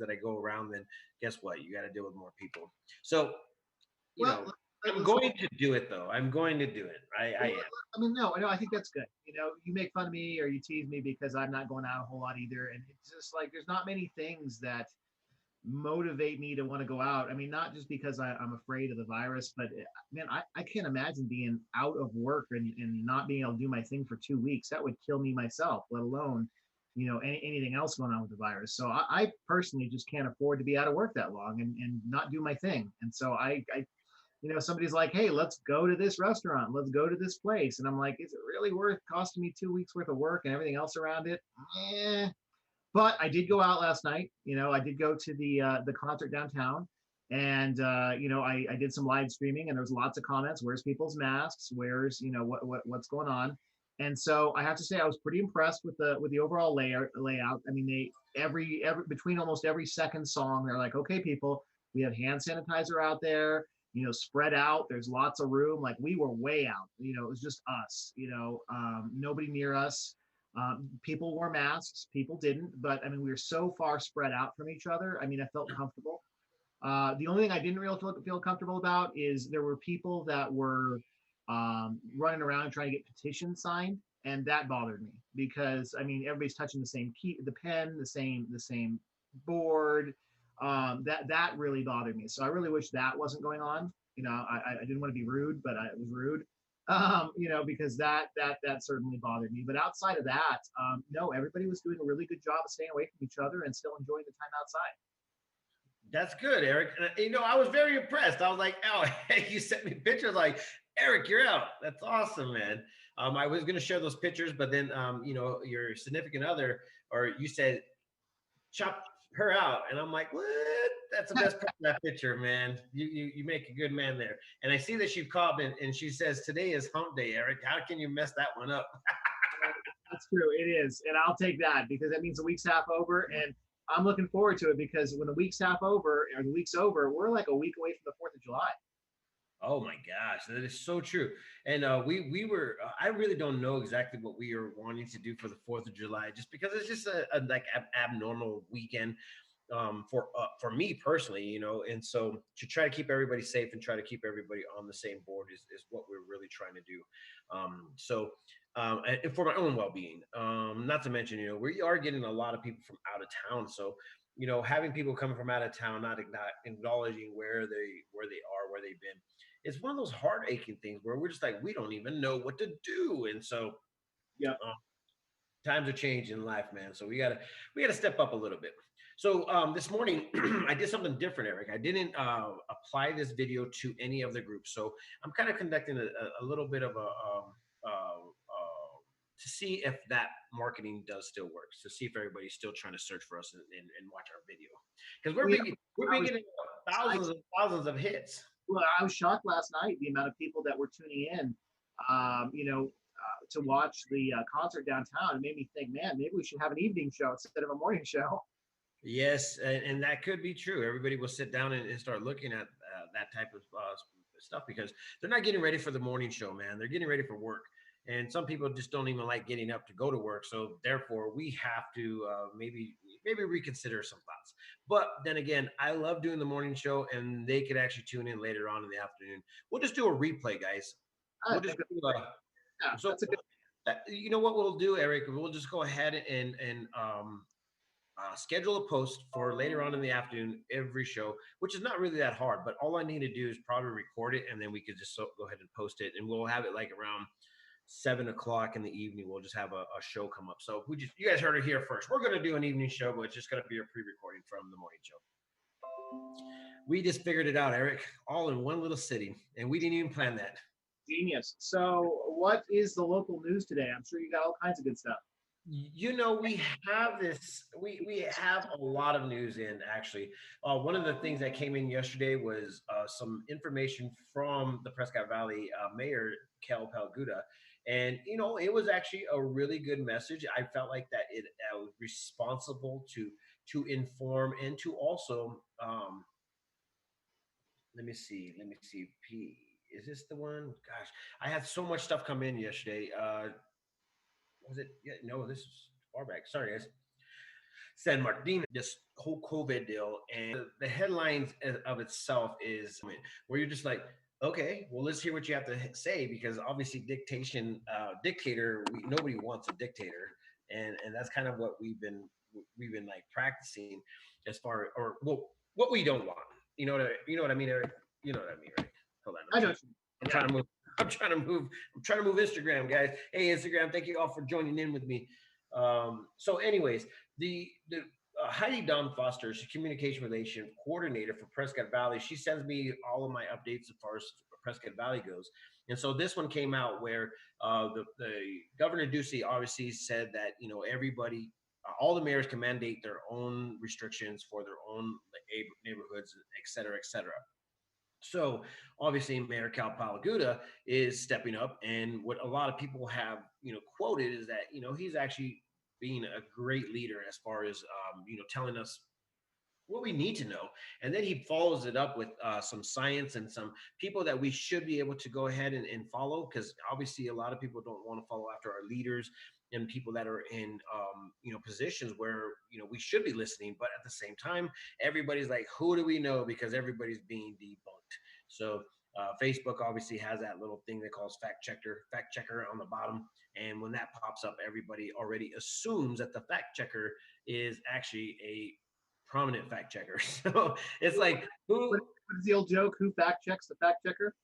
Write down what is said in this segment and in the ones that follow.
that I go around, then guess what? You got to deal with more people. So, Well, I'm going to do it though. I'm going to do it. I am. I mean, no, I think that's good. You make fun of me or you tease me because I'm not going out a whole lot either. And it's just like, there's not many things that motivate me to want to go out. I mean, not just because I'm afraid of the virus, but man, I can't imagine being out of work and not being able to do my thing for 2 weeks. That would kill me myself, let alone, anything else going on with the virus. So I personally just can't afford to be out of work that long and not do my thing. And so somebody's like, hey, let's go to this restaurant. Let's go to this place. And I'm like, is it really worth costing me 2 weeks worth of work and everything else around it? But I did go out last night. I did go to the concert downtown, and I did some live streaming, and there was lots of comments. Where's people's masks? Where's what's going on? And so I have to say I was pretty impressed with the overall layout. I mean, they every between almost every second song, they're like, okay, people, we have hand sanitizer out there. Spread out. There's lots of room. Like we were way out. It was just us. Nobody near us. People wore masks, people didn't, but I mean, we were so far spread out from each other. I mean, I felt comfortable. The only thing I didn't really feel comfortable about is there were people that were running around trying to get petitions signed, and that bothered me because I mean, everybody's touching the same key, the pen, the same board. That really bothered me. So I really wish that wasn't going on. I didn't want to be rude, but it was rude. Because that certainly bothered me. But outside of that, no, everybody was doing a really good job of staying away from each other and still enjoying the time outside. That's good, Eric. I was very impressed. I was like, oh, you sent me pictures like, Eric, you're out. That's awesome, man. I was going to share those pictures, but then, your significant other, or you said, chop her out. And I'm like, what? That's the best part of that picture, man. You make a good man there. And I see that she called and she says, today is hump day, Eric. How can you mess that one up? That's true. It is. And I'll take that because that means the week's half over. And I'm looking forward to it because when the week's half over or the week's over, we're like a week away from the 4th of July. Oh my gosh, that is so true. And we were. I really don't know exactly what we are wanting to do for the 4th of July, just because it's just a like abnormal weekend for me personally, And so to try to keep everybody safe and try to keep everybody on the same board is what we're really trying to do. And for my own well-being, not to mention, we are getting a lot of people from out of town, so. Having people coming from out of town, not acknowledging where they are, where they've been, it's one of those heart aching things where we're just like, we don't even know what to do. And so, yeah, times are changing in life, man. So we gotta step up a little bit. So this morning I did something different, Eric. I didn't apply this video to any of the groups. So I'm kind of conducting a little bit of to see if that marketing does still work, to see if everybody's still trying to search for us and watch our video. Because we're getting thousands and thousands of hits. Well, I was shocked last night, the amount of people that were tuning in, to watch the concert downtown. It made me think, man, maybe we should have an evening show instead of a morning show. Yes, and that could be true. Everybody will sit down and start looking at that type of stuff because they're not getting ready for the morning show, man. They're getting ready for work. And some people just don't even like getting up to go to work. So therefore, we have to maybe reconsider some thoughts. But then again, I love doing the morning show, and they could actually tune in later on in the afternoon. We'll just do a replay, guys. We'll just you know what we'll do, Eric? We'll just go ahead and schedule a post for later on in the afternoon, every show, which is not really that hard. But all I need to do is probably record it, and then we could just go ahead and post it, and we'll have it like around 7 o'clock in the evening. We'll just have a show come up. So you guys heard it here first. We're going to do an evening show, but it's just going to be a pre-recording from the morning show. We just figured it out, Eric, all in one little city, and we didn't even plan that. Genius. So what is the local news today? I'm sure you got all kinds of good stuff. We have this. We have a lot of news in, actually. One of the things that came in yesterday was some information from the Prescott Valley Mayor, Kel Palguda. And, it was actually a really good message. I felt like that it was responsible to inform and to also, let me see. Is this the one? Gosh, I had so much stuff come in yesterday. Was it? Yeah, no, this is far back. Sorry, guys. San Martin, this whole COVID deal, and the headlines of itself is where you're just like, okay, well, let's hear what you have to say, because obviously dictator, nobody wants a dictator, and that's kind of what we've been like practicing as far, or well, what we don't want. You know what I mean, Eric? You know what I mean, right? Hold on, I know. I'm Yeah. trying to move. I'm trying to move Instagram, guys. Hey, Instagram, thank you all for joining in with me. So, anyways, the Heidi Don Foster, she's communication relation coordinator for Prescott Valley. She sends me all of my updates as far as Prescott Valley goes. And so this one came out where the Governor Ducey obviously said that everybody, all the mayors can mandate their own restrictions for their own neighborhoods, et cetera, et cetera. So obviously, Mayor Cal Palaguda is stepping up, and what a lot of people have quoted is that he's actually being a great leader as far as telling us what we need to know. And then he follows it up with some science and some people that we should be able to go ahead and follow, because obviously a lot of people don't want to follow after our leaders and people that are in positions where we should be listening, but at the same time everybody's like, who do we know, because everybody's being debunked. So Facebook obviously has that little thing they calls fact checker on the bottom, and when that pops up, everybody already assumes that the fact checker is actually a prominent fact checker. So it's like, What who, is the old joke? Who fact checks the fact checker?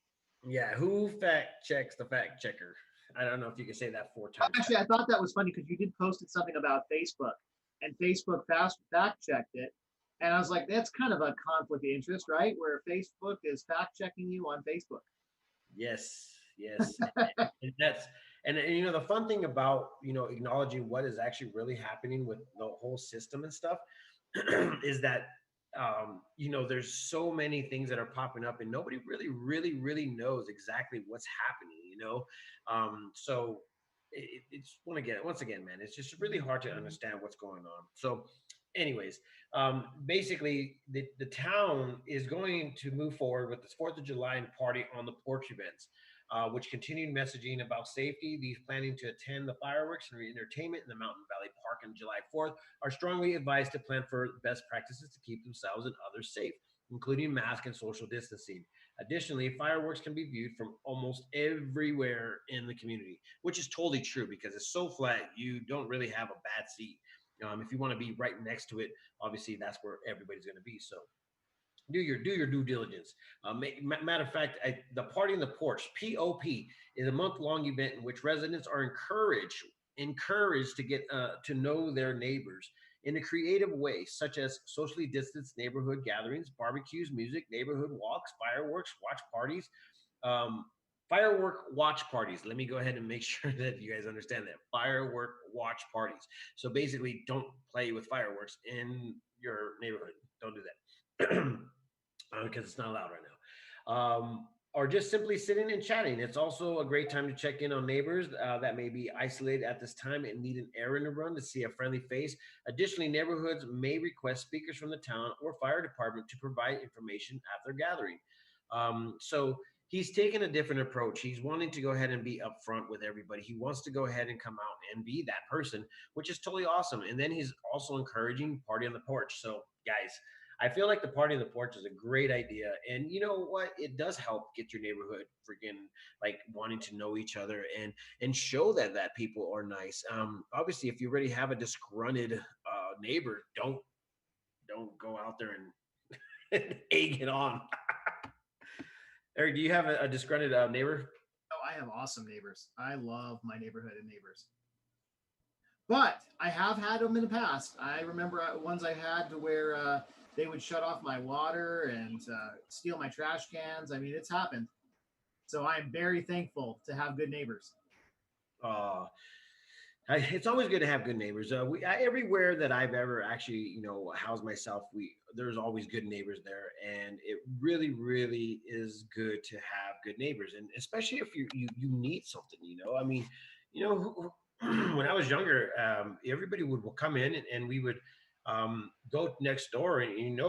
yeah, who fact checks the fact checker? I don't know if you can say that four Oh, times actually, fast. I thought that was funny because you did posted something about Facebook, and Facebook fast fact checked it, and I was like, that's kind of a conflict of interest, right? Where Facebook is fact checking you on Facebook. Yes, yes, and that's and the fun thing about acknowledging what is actually really happening with the whole system and stuff is that there's so many things that are popping up, and nobody really knows exactly what's happening. So it's once again, man, it's just really hard to understand what's going on. So, anyways, basically, the town is going to move forward with this Fourth of July and party on the porch events, which continued messaging about safety. These planning to attend the fireworks and entertainment in the Mountain Valley Park on July 4th are strongly advised to plan for best practices to keep themselves and others safe, including mask and social distancing. Additionally, fireworks can be viewed from almost everywhere in the community, which is totally true because it's so flat, you don't really have a bad seat. If you want to be right next to it, obviously that's where everybody's going to be. So do your due diligence. Matter of fact, the Party on the Porch (POP) is a month-long event in which residents are encouraged to get to know their neighbors in a creative way, such as socially distanced neighborhood gatherings, barbecues, music, neighborhood walks, fireworks, watch parties. Um, Firework watch parties. Let me go ahead and make sure that you guys understand that. Firework watch parties. So basically, don't play with fireworks in your neighborhood. Don't do that. Because it's not allowed right now. Or just simply sitting and chatting. It's also a great time to check in on neighbors that may be isolated at this time and need an errand to run to see a friendly face. Additionally, neighborhoods may request speakers from the town or fire department to provide information at their gathering. So he's taken a different approach. He's wanting to go ahead and be upfront with everybody. He wants to go ahead and come out and be that person, which is totally awesome. And then he's also encouraging party on the porch. So, guys, I feel like the party on the porch is a great idea. And you know what? It does help get your neighborhood freaking like wanting to know each other and show that people are nice. Obviously, if you already have a disgruntled neighbor, don't go out there and egg it on. Eric, do you have a disgruntled neighbor? Oh, I have awesome neighbors. I love my neighborhood and neighbors. But I have had them in the past. I remember ones I had to where they would shut off my water and steal my trash cans. I mean, it's happened. So I'm very thankful to have good neighbors. Uh, it's always good to have good neighbors. Everywhere that I've ever actually, housed myself, there's always good neighbors there, and it really is good to have good neighbors, and especially if you need something. I mean, you know, when I was younger, everybody would come in and we would go next door, and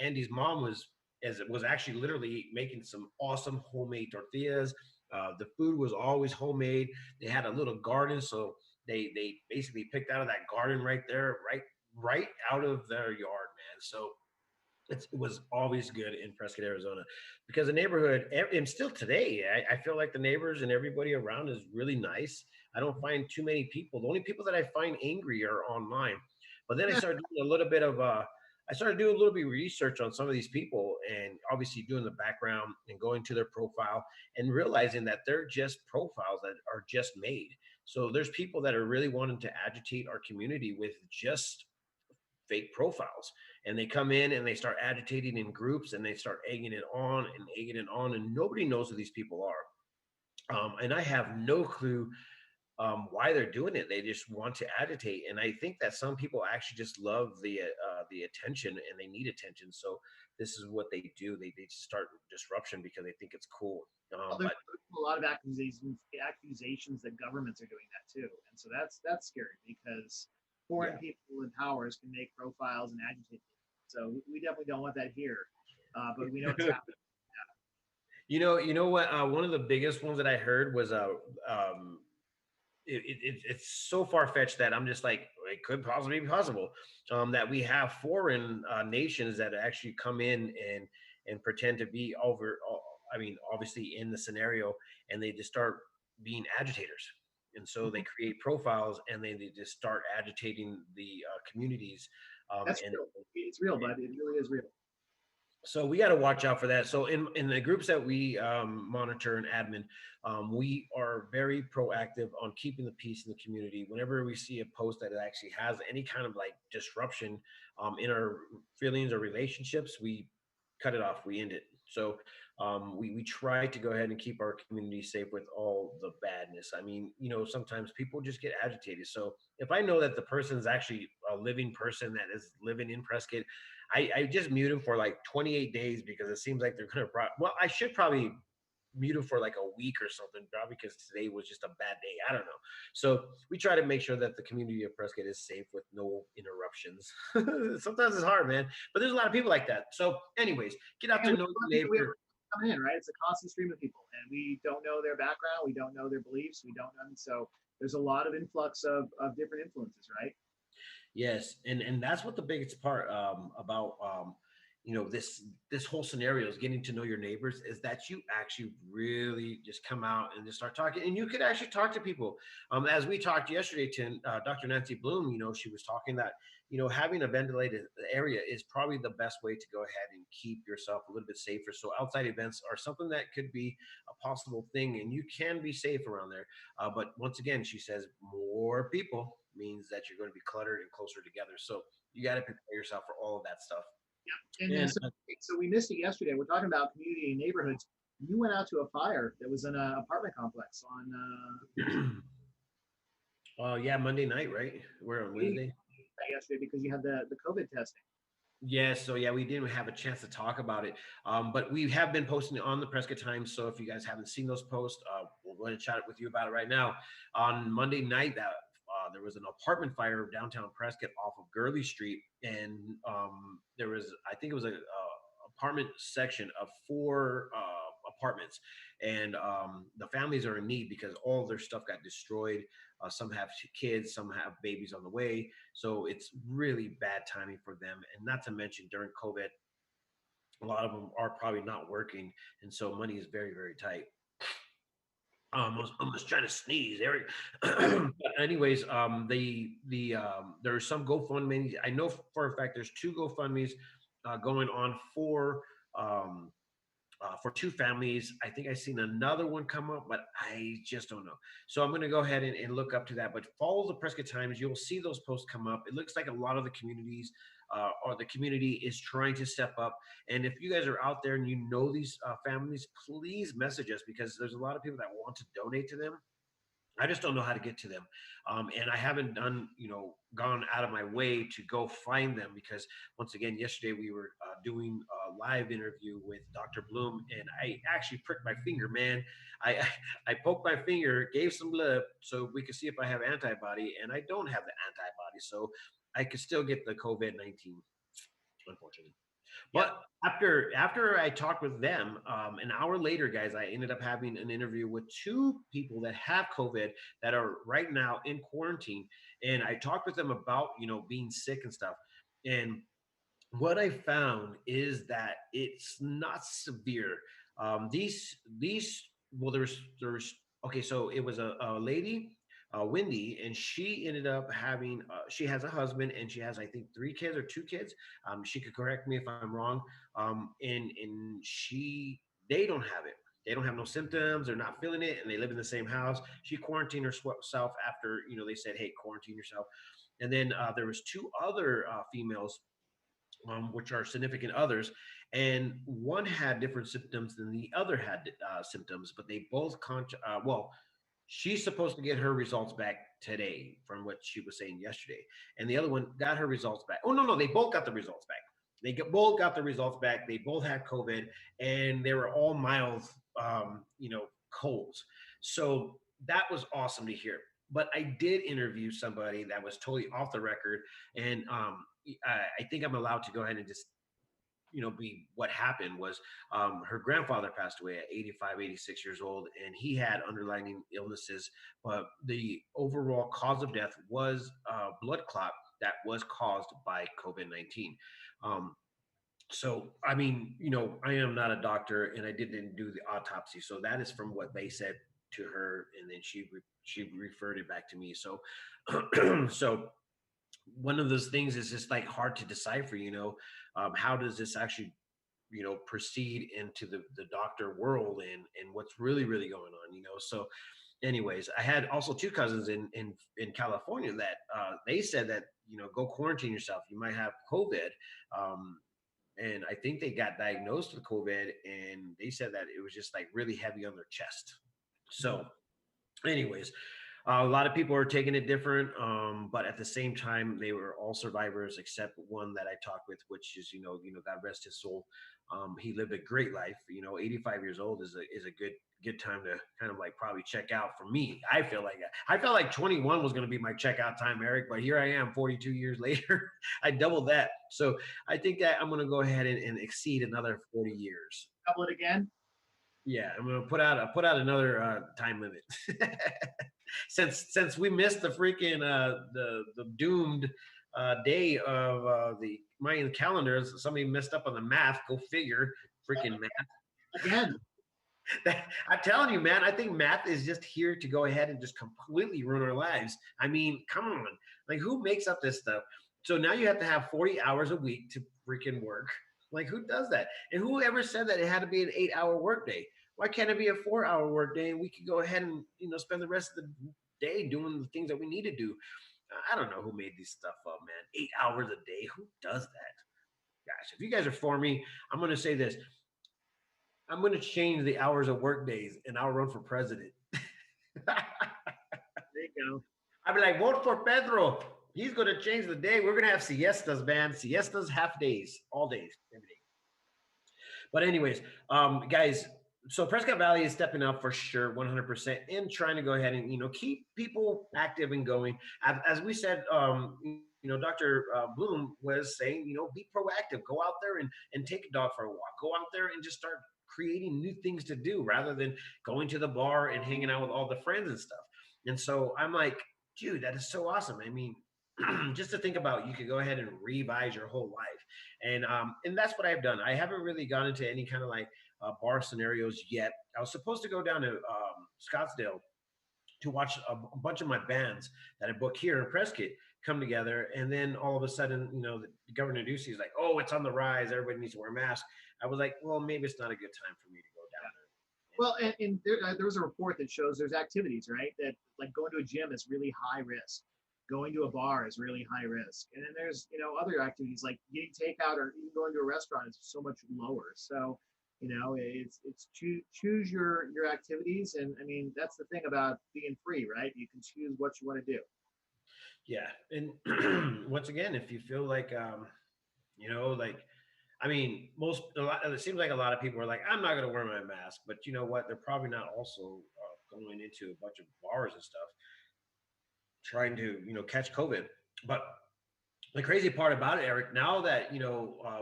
Andy's mom was actually literally making some awesome homemade tortillas. The food was always homemade. They had a little garden, so they basically picked out of that garden right there, right out of their yard, man. So it was always good in Prescott, Arizona, because the neighborhood, and still today, I feel like the neighbors and everybody around is really nice. I don't find too many people. The only people that I find angry are online. But then I started doing a little bit of I started doing a little bit of research on some of these people, and obviously doing the background and going to their profile and realizing that they're just profiles that are just made. So there's people that are really wanting to agitate our community with just fake profiles, and they come in and they start agitating in groups, and they start egging it on, and nobody knows who these people are. And I have no clue why they're doing it. They just want to agitate, and I think that some people actually just love the attention, and they need attention. So this is what they do. They just start disruption because they think it's cool. Well, there's But a lot of accusations that governments are doing that too, and so that's scary because foreign yeah, people in powers can make profiles and agitate people. So we definitely don't want that here, but we know it's happening. you know what? One of the biggest ones that I heard was um, it's so far fetched that I'm just like, it could possibly be possible that we have foreign nations that actually come in and pretend to be over. I mean, obviously in the scenario, and they just start being agitators, and so they Mhm. create profiles, and they just start agitating the communities, That's and real. It's real, bud. It really is real. so we got to watch out for that. So in the groups that we monitor and admin, we are very proactive on keeping the peace in the community. Whenever we see a post that actually has any kind of like disruption in our feelings or relationships, we cut it off. We end it. So we try to go ahead and keep our community safe with all the badness. I mean, you know, sometimes people just get agitated. So if I know that the person is actually a living person that is living in Prescott, I just mute them for like 28 days because it seems like they're gonna. Well, I should probably mute them for like a week or something, probably because today was just a bad day. I don't know. So we try to make sure that the community of Prescott is safe with no interruptions. Sometimes it's hard, man, but there's a lot of people like that. So, anyways, get out And there, we know have your we have neighbor. coming in, right? It's a constant stream of people, and we don't know their background, we don't know their beliefs, we don't know. So there's a lot of influx of different influences, right? Yes, and that's what the biggest part about you know this whole scenario is getting to know your neighbors, is that you actually really just come out and just start talking, and you could actually talk to people. As we talked yesterday to Dr. Nancy Bloom, you know, she was talking that, you know, having a ventilated area is probably the best way to go ahead and keep yourself a little bit safer. So outside events are something that could be a possible thing, and you can be safe around there. But once again, she says more people means that you're going to be cluttered and closer together. So you got to prepare yourself for all of that stuff. And And so we missed it yesterday. We're talking about community and neighborhoods. You went out to a fire that was in an apartment complex on yeah, Monday night, right? We're on we Wednesday. yesterday because you had the COVID testing. Yes, so yeah, we didn't have a chance to talk about it, but we have been posting it on the Prescott Times. So if you guys haven't seen those posts, we'll go ahead and chat with you about it right now. On Monday night, that there was an apartment fire downtown Prescott off of Gurley Street, and there was, I think it was a apartment section of four apartments, and the families are in need because all of their stuff got destroyed. Some have kids, some have babies on the way, so it's really bad timing for them. And not to mention during COVID, a lot of them are probably not working, and so money is very, very tight. I'm just trying to sneeze, Eric. But anyways, there's some GoFundMe. I know for a fact there's two GoFundMe's going on for two families. I think I've seen another one come up, but I just don't know. So I'm going to go ahead and look up to that. But follow the Prescott Times. You'll see those posts come up. It looks like a lot of the communities or the community is trying to step up. And if you guys are out there and you know these families, please message us because there's a lot of people that want to donate to them. I just don't know how to get to them. And I haven't done, you know, gone out of my way to go find them because once again, yesterday we were doing a live interview with Dr. Bloom, and I actually pricked my finger, man. I I poked my finger, gave some blood so we could see if I have antibody, and I don't have the antibody, so I could still get the COVID-19, unfortunately. Yep. But after I talked with them, an hour later, guys, I ended up having an interview with two people that have COVID that are right now in quarantine, and I talked with them about being sick and stuff. And what I found is that it's not severe. These well, there's okay. So it was a lady, Wendy, and she ended up having. She has a husband, and she has, I think, three kids or two kids. She could correct me if I'm wrong. And they don't have it. They don't have no symptoms. They're not feeling it, and they live in the same house. She quarantined herself after they said, "Hey, quarantine yourself." And then there was two other females, which are significant others, and one had different symptoms than the other had symptoms, but they both well, she's supposed to get her results back today from what she was saying yesterday, and the other one got her results back. Oh, no, they both got the results back. Both got the results back. They both had COVID, and they were all mild, colds. So that was awesome to hear. But I did interview somebody that was totally off the record, and I think I'm allowed to go ahead and just be what happened was, her grandfather passed away at 85, 86 years old, and he had underlying illnesses, but the overall cause of death was blood clot that was caused by COVID-19. um, so I mean, I am not a doctor, and I didn't do the autopsy, so that is from what they said to her, and then she referred it back to me. So so one of those things is just like hard to decipher. How does this actually proceed into the doctor world, and what's really going on. So anyways, I had also two cousins in California that they said that go quarantine yourself, you might have COVID. And I think they got diagnosed with COVID, and they said that it was just like really heavy on their chest. So anyways, a lot of people are taking it different, but at the same time, they were all survivors except one that I talked with, which is, God rest his soul. He lived a great life. 85 years old is a good time to kind of like probably check out for me. I felt like 21 was going to be my checkout time, Eric, but here I am 42 years later. I doubled that. So I think that I'm going to go ahead and exceed another 40 years. Double it again. Yeah, I'm gonna put out another time limit. Since we missed the freaking the doomed day of the Mayan calendars, somebody messed up on the math. Go figure, freaking math. Again. I'm telling you, man. I think math is just here to go ahead and just completely ruin our lives. I mean, come on, like who makes up this stuff? So now you have to have 40 hours a week to freaking work. Like who does that? And who ever said that it had to be an 8-hour workday? Why can't it be a 4-hour workday and we could go ahead and spend the rest of the day doing the things that we need to do? I don't know who made this stuff up, man. 8 hours a day. Who does that? Gosh, if you guys are for me, I'm going to say this. I'm going to change the hours of work days, and I'll run for president. There you go. I'll be like, vote for Pedro. He's going to change the day. We're going to have siestas, man. Siestas, half days, all days, every day. But anyways, guys, so Prescott Valley is stepping up for sure, 100%, and trying to go ahead and keep people active and going. As we said, Dr. Bloom was saying, be proactive, go out there and take a dog for a walk, go out there and just start creating new things to do rather than going to the bar and hanging out with all the friends and stuff. And so I'm like, dude, that is so awesome. I mean, just to think about, you could go ahead and revise your whole life, and that's what I've done. I haven't really gone into any kind of like bar scenarios yet. I was supposed to go down to Scottsdale to watch a bunch of my bands that I booked here in Prescott come together, and then all of a sudden, the Governor Ducey is like, "Oh, it's on the rise. Everybody needs to wear a mask." I was like, "Well, maybe it's not a good time for me to go down there." Well, and there was a report that shows there's activities, right? That like going to a gym is really high risk. Going to a bar is really high risk. And then there's, other activities like getting takeout or even going to a restaurant is so much lower. So, it's choose your activities. And I mean, that's the thing about being free, right? You can choose what you want to do. Yeah, and once again, if you feel like, like, I mean, it seems like a lot of people are like, I'm not going to wear my mask, but you know what? They're probably not also going into a bunch of bars and stuff, trying to, catch COVID. But The crazy part about it, Eric, now that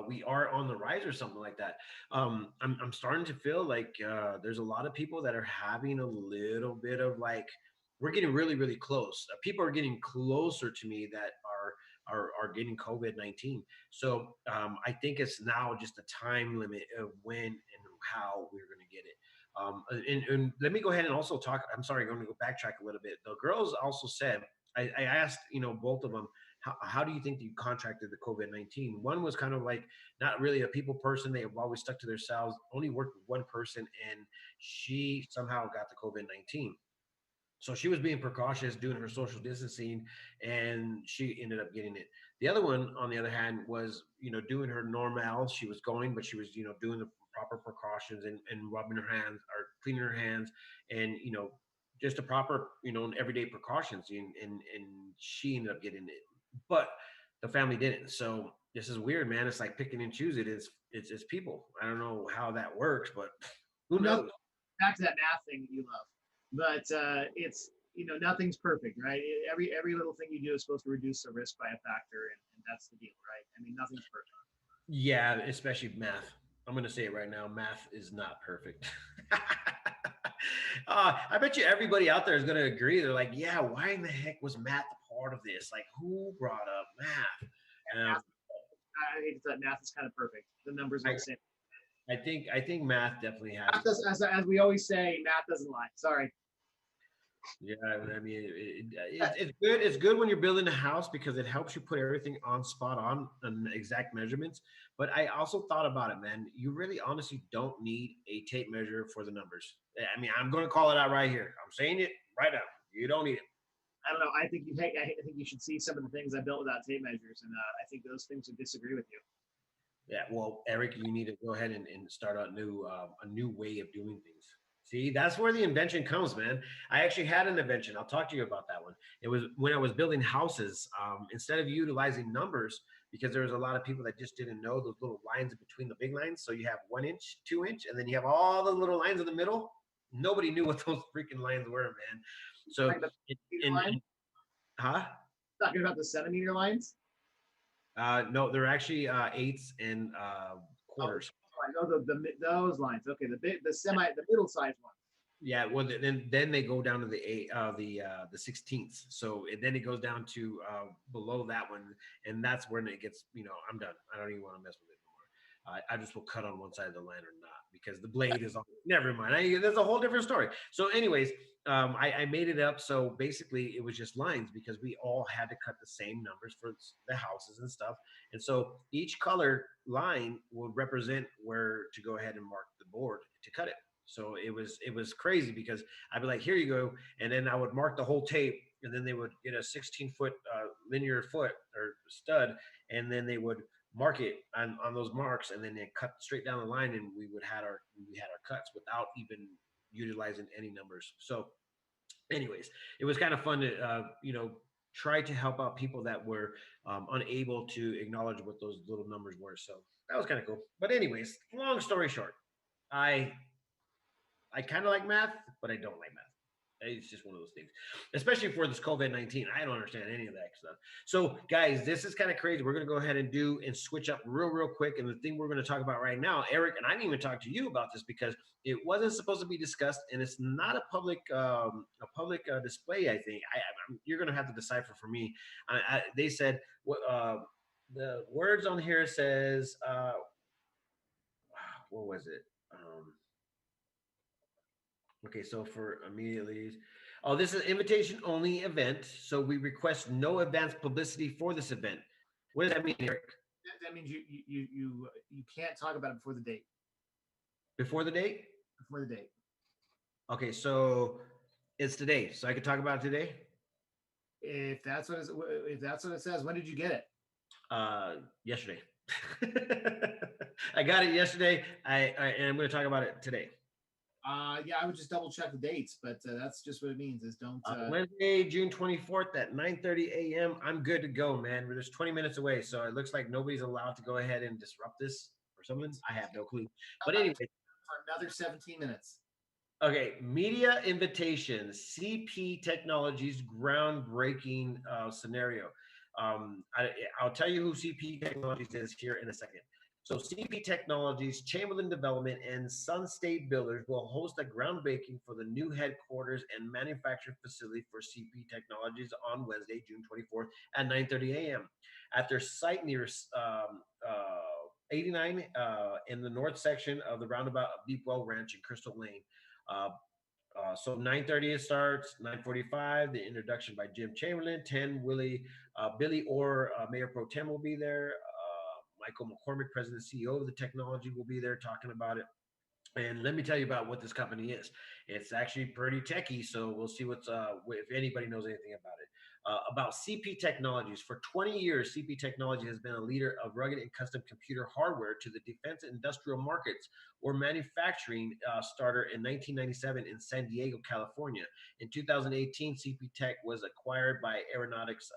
we are on the rise or something like that, I'm starting to feel like there's a lot of people that are having a little bit of like we're getting really really close. People are getting closer to me that are getting COVID-19. So I think it's now just a time limit of when and how we're going to get it. And let me go ahead and also talk. I'm sorry, I'm going to go backtrack a little bit. The girls also said I asked both of them how do you think you contracted the COVID-19? One was kind of like not really a people person. They have always stuck to themselves, only worked with one person, and she somehow got the COVID-19. So she was being precautious, doing her social distancing, and she ended up getting it. The other one, on the other hand, was doing her normal. She was going, but she was doing the proper precautions and rubbing her hands or cleaning her hands, and just the proper everyday precautions. And she ended up getting it, but the family didn't. So this is weird, man. It's like picking and choose. It's people. I don't know how that works, but who Nothing knows? back to that math thing that you love, but it's nothing's perfect, right? Every little thing you do is supposed to reduce the risk by a factor, and that's the deal, right? I mean, nothing's perfect. Yeah, especially math. I'm going to say it right now. Math is not perfect. I bet you everybody out there is going to agree. They're like, yeah, why in the heck was math a part of this? Like, who brought up math? Um, Math, I hate that math is kind of perfect. The numbers I, all say. I think math definitely has. Math does, as we always say, math doesn't lie. Sorry. Yeah, I mean, it's good. It's good when you're building a house because it helps you put everything on spot on and exact measurements. But I also thought about it, man. You really honestly don't need a tape measure for the numbers. I mean, I'm going to call it out right here. I'm saying it right now. You don't need it. I don't know. I think you should see some of the things I built without tape measures, and I think those things would disagree with you. Yeah, well, Eric, you need to go ahead and start a new way of doing things. See, that's where the invention comes, man. I actually had an invention. I'll talk to you about that one. It was when I was building houses. Instead of utilizing numbers, because there was a lot of people that just didn't know those little lines in between the big lines. So you have 1 inch, 2 inch, and then you have all the little lines in the middle. Nobody knew what those freaking lines were, man. So, Talking about the in, line, huh? talking about the centimeter lines. No, they're actually eighths and Oh, quarters. I know those lines. Okay, the middle sized ones. Yeah, well, then they go down to the eight, the 16ths. So then it goes down to below that one, and that's when it gets. I'm done. I don't even want to mess with it anymore. I just will cut on one side of the line or not because the blade is on. Never mind. There's a whole different story. So, anyways, I made it up. So basically, it was just lines because we all had to cut the same numbers for the houses and stuff. And so each color line would represent where to go ahead and mark the board to cut it. So it was crazy because I'd be like, here you go, and then I would mark the whole tape, and then they would get a 16-foot linear foot or stud, and then they would mark it on those marks, and then they cut straight down the line, and we had our cuts without even utilizing any numbers. So, anyways, it was kind of fun to try to help out people that were unable to acknowledge what those little numbers were. So that was kind of cool. But anyways, long story short, I I kind of like math, but I don't like math. It's just one of those things, especially for this COVID-19. I don't understand any of that stuff. So, guys, this is kind of crazy. We're going to go ahead and do and switch up real quick. And the thing we're going to talk about right now, Eric, and I didn't even talk to you about this because it wasn't supposed to be discussed, and it's not a public display. I think you're going to have to decipher for me. They said what the words on here says. What was it? Okay, so for immediately, oh, this is an invitation only event. So we request no advance publicity for this event. What does that mean, Eric? That means you can't talk about it before the date. Before the date? Before the date. Okay, so it's today. So I could talk about it today? If that's what it says, when did you get it? Yesterday. I got it yesterday. And I'm going to talk about it today. Yeah, I would just double check the dates, but that's just what it means. Is don't Wednesday, June 24th at 9:30 a.m. I'm good to go, man. We're just 20 minutes away, so it looks like nobody's allowed to go ahead and disrupt this or something. I have no clue. But anyway, for another 17 minutes. Okay, media invitation, CP Technologies groundbreaking scenario. I'll tell you who CP Technologies is here in a second. So CP Technologies, Chamberlain Development, and Sun State Builders will host a groundbreaking for the new headquarters and manufacturing facility for CP Technologies on Wednesday, June 24th at 9:30 a.m. at their site near 89 in the north section of the roundabout of Deepwell Ranch in Crystal Lane. Uh, so 9:30 it starts. 9:45 the introduction by Jim Chamberlain. 10 Billy Orr, Mayor Pro Tem will be there. Michael McCormick, President and CEO of the technology, will be there talking about it. And let me tell you about what this company is. It's actually pretty techy, so we'll see if anybody knows anything about it. About CP Technologies. For 20 years, CP Technology has been a leader of rugged and custom computer hardware to the defense and industrial markets, or manufacturing starter in 1997 in San Diego, California. In 2018, CP Tech was acquired by Aeronautics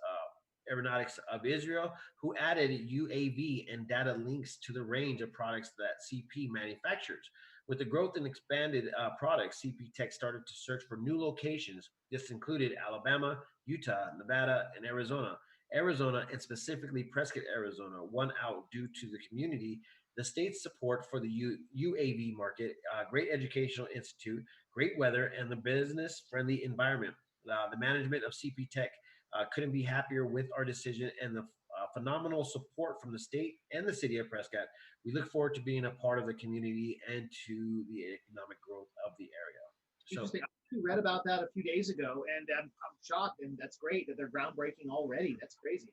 of Israel, who added UAV and data links to the range of products that CP manufactures. With the growth and expanded products, CP Tech started to search for new locations. This included Alabama, Utah, Nevada, and Arizona. Arizona, and specifically Prescott, Arizona, won out due to the community, the state's support for the UAV market, great educational institute, great weather, and the business-friendly environment. The management of CP Tech couldn't be happier with our decision and the phenomenal support from the state and the city of Prescott. We look forward to being a part of the community and to the economic growth of the area. So, Interesting. I read about that a few days ago, and I'm shocked. And that's great that they're groundbreaking already. That's crazy.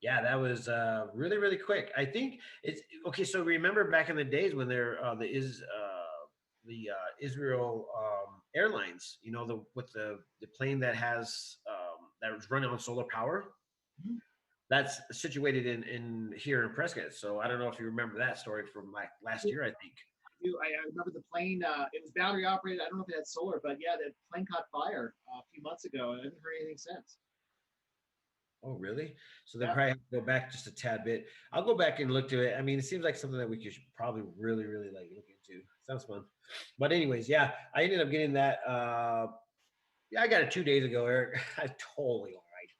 yeah, that was really quick. I think it's okay. So remember back in the days when Israel Airlines, with the plane that has that was running on solar power. Mhm. That's situated in here in Prescott. So I don't know if you remember that story from like last year, I think. I remember the plane. It was battery operated. I don't know if it had solar, but yeah, the plane caught fire a few months ago, and I haven't heard anything since. Oh, really? So they Yeah. probably have to go back just a tad bit. I'll go back and look to it. I mean, it seems like something that we could probably really like look into. Sounds fun. But anyways, yeah, I ended up getting that. Yeah, I got it 2 days ago, Eric. I totally all right.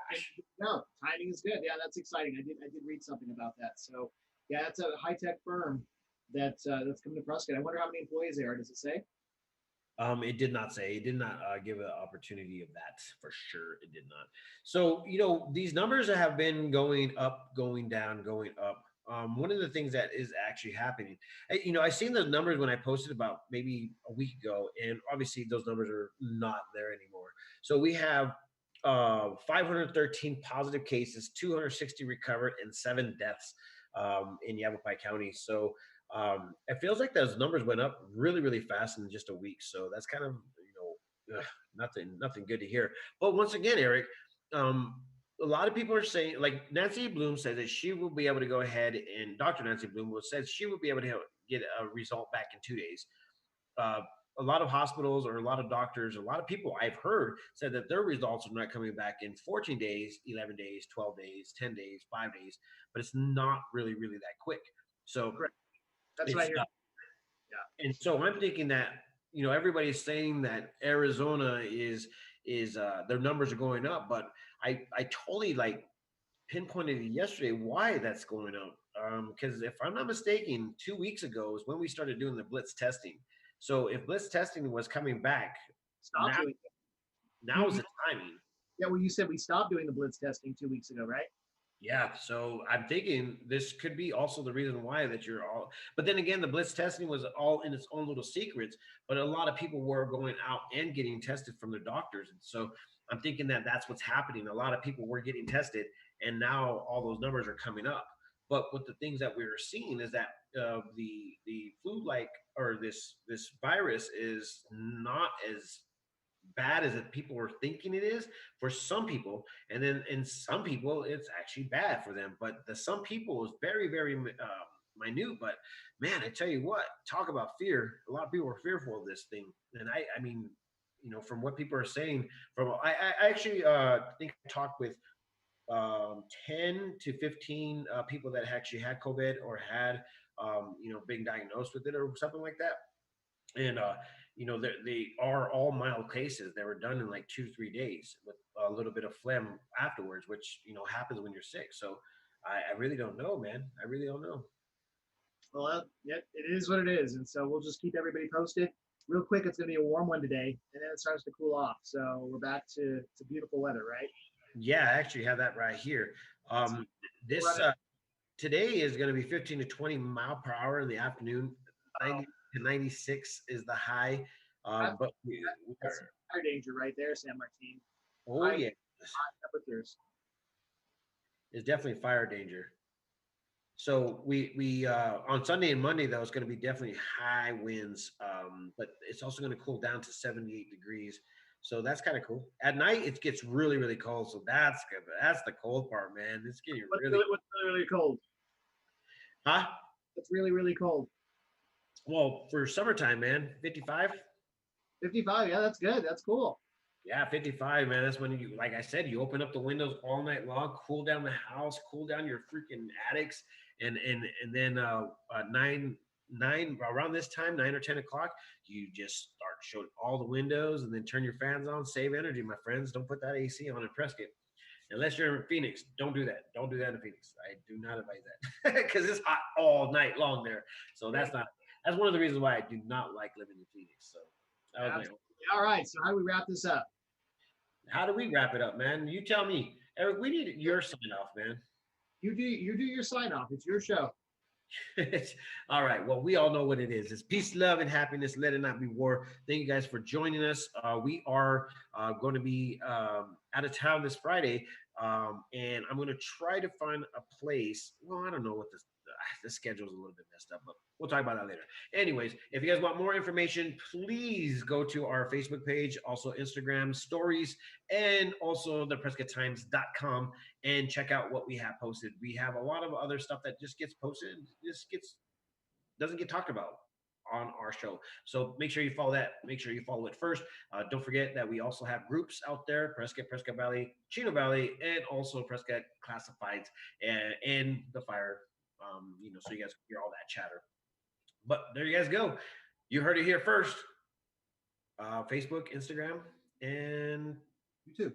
And, Gosh. no, timing is good. Yeah, that's exciting. I did read something about that. So yeah, it's a high tech firm that's coming to Prescott. I wonder how many employees there are. Does it say? It did not say. It did not give an opportunity of that for sure. It did not. So these numbers have been going up, going down, going up. One of the things that is actually happening, I seen the numbers when I posted about maybe a week ago, and obviously those numbers are not there anymore. So we have 513 positive cases, 260 recovered, and 7 deaths in Yavapai County. So it feels like those numbers went up really fast in just a week. So that's kind of nothing good to hear. But once again, Eric, um, a lot of people are saying, like Nancy Bloom said that she will be able to go ahead, and Dr. Nancy Bloom said she will be able to get a result back in 2 days. Uh, a lot of hospitals or a lot of doctors, a lot of people I've heard said that their results are not coming back in 14 days, 11 days, 12 days, 10 days, 5 days, but it's not really that quick. So Correct. That's what I it's hear. uh, Yeah. and so I'm thinking that everybody's saying that Arizona is their numbers are going up, but I totally like pinpointed it yesterday why that's going up. Because if I'm not mistaken, 2 weeks ago is when we started doing the blitz testing. So if blitz testing was coming back, Stop now doing it. now is the timing. Yeah, well, you said we stopped doing the blitz testing 2 weeks ago, right? Yeah, so I'm thinking this could be also the reason why that you're all. But then again, the blitz testing was all in its own little secrets. But a lot of people were going out and getting tested from their doctors, and so I'm thinking that that's what's happening. A lot of people were getting tested, and now all those numbers are coming up. But with the things that we are seeing is that the flu like or this virus is not as bad as people are thinking it is for some people, and then in some people it's actually bad for them. But the some people is very minute. But man, I tell you what, talk about fear. A lot of people are fearful of this thing, and I mean, from what people are saying, I actually think I talked with 10 to 15 people that actually had COVID or had being diagnosed with it or something like that. And they are all mild cases. They were done in like 2 to 3 days with a little bit of phlegm afterwards, which happens when you're sick. So I really don't know, man. I really don't know. Well, yeah, it is what it is, and so we'll just keep everybody posted. Real quick, it's going to be a warm one today, and then it starts to cool off. So we're back to beautiful weather, right? Yeah, I actually have that right here. So Um, we'll this run it. Today is going to be 15 to 20 mile per hour in the afternoon. Oh, 90 to 96 is the high. that's, But we are, that's fire danger right there, San Martin. oh High yeah, temperatures. it's definitely fire danger. So we on Sunday and Monday though it's going to be definitely high winds, but it's also going to cool down to 78 degrees. So that's kind of cool. At night it gets really really cold. So that's good. That's the cold part, man. It's getting really What's really, really cold? huh. It's really, really cold. Well, for summertime, man, 55. 55. Yeah, that's good. That's cool. Yeah, 55, man. That's when you, like I said, you open up the windows all night long, cool down the house, cool down your freaking attics, and then nine around this time, 9 or 10 o'clock, you just start shutting all the windows and then turn your fans on. Save energy, my friends. Don't put that AC on in Prescott unless you're in Phoenix. Don't do that. Don't do that in Phoenix. I do not advise that because it's hot all night long there. So that's one of the reasons why I do not like living in Phoenix. So that was my Absolutely. All right. So how do we wrap this up? how do we wrap it up, man? You tell me, Eric. We need your sign off, man. You do your sign off. It's your show. All right. Well, we all know what it is. It's peace, love, and happiness. Let it not be war. Thank you guys for joining us. We are going to be out of town this Friday, and I'm going to try to find a place. Well, I don't know what the schedule is a little bit messed up, but we'll talk about that later. Anyways, if you guys want more information, please go to our Facebook page, also Instagram stories, and also the PrescottTimes.com and check out what we have posted. We have a lot of other stuff that just gets posted, just gets doesn't get talked about on our show. So make sure you follow that. Make sure you follow it first. Don't forget that we also have groups out there: Prescott Valley, Chino Valley, and also Prescott Classifieds and the Fire. So you guys can hear all that chatter. But there you guys go. You heard it here first. Facebook, Instagram, and You too.